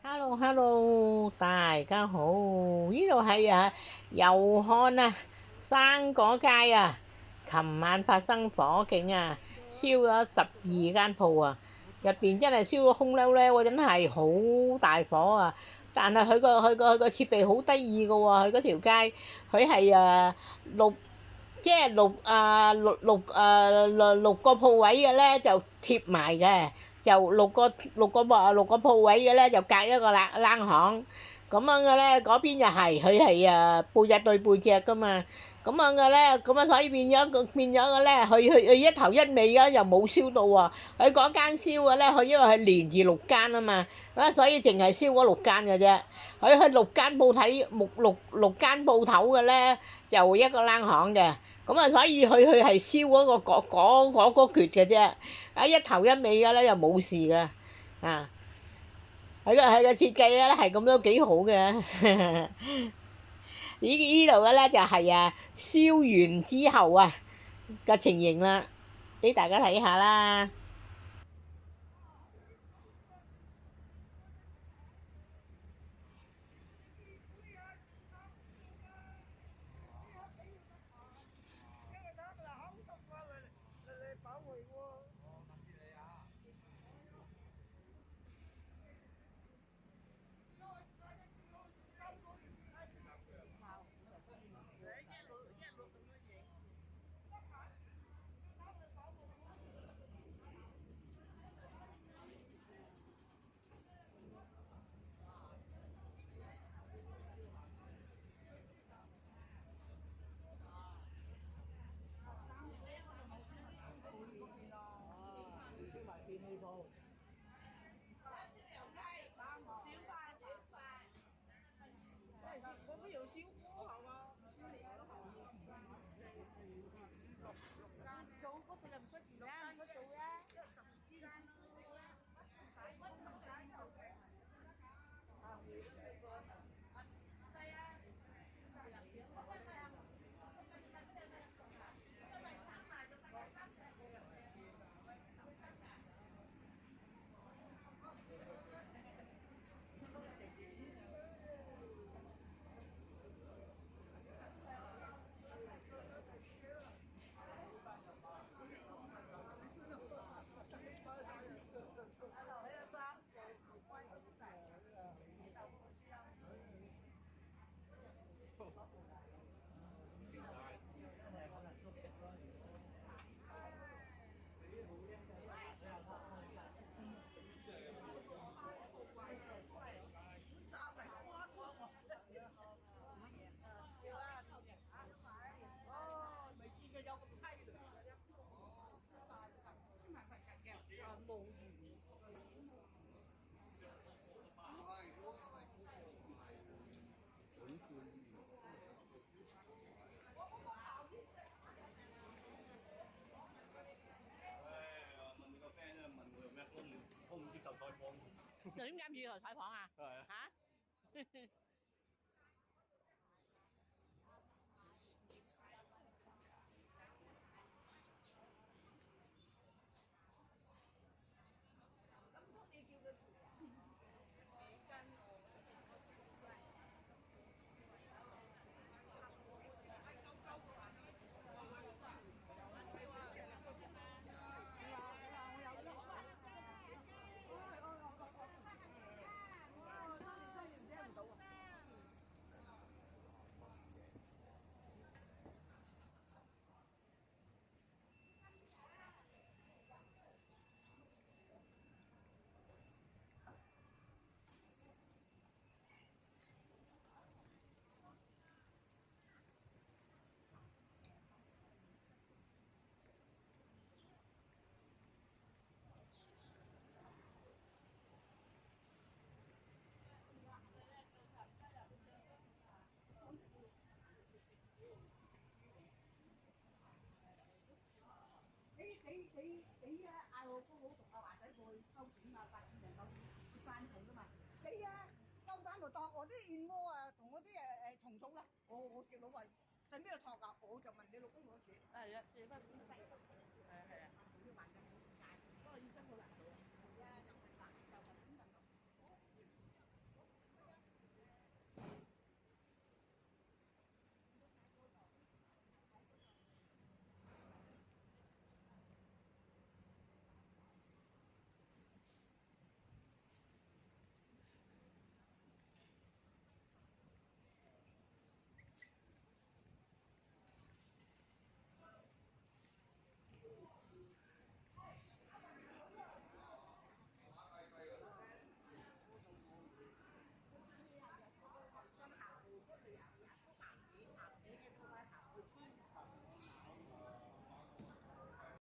Hello Hello，大家好，呢度係油漢生果街琴晚發生火警燒咗12間鋪入邊真係燒到空溜溜喎，真係好大火但係佢個設備好得意嘅喎，佢嗰條街佢係六即係六個鋪位嘅咧就貼埋嘅，就六個鋪位嘅咧就隔一個冷巷，咁樣嘅咧嗰邊就係佢係背脊對背脊噶嘛，咁樣嘅咧咁啊，所以變咗嘅咧，佢一頭一尾又冇燒到喎，佢嗰間燒嘅咧，佢因為佢連住6間啊嘛，所以淨係燒嗰6間嘅啫，佢六間鋪頭嘅咧就一個冷巷嘅。咁所以佢係燒嗰橛嘅啫，一頭一尾嘅咧又冇事嘅，佢個設計咧係咁都幾好嘅。呢度嘅咧就係燒完之後嘅情形啦，俾大家睇下啦。就點解唔要採訪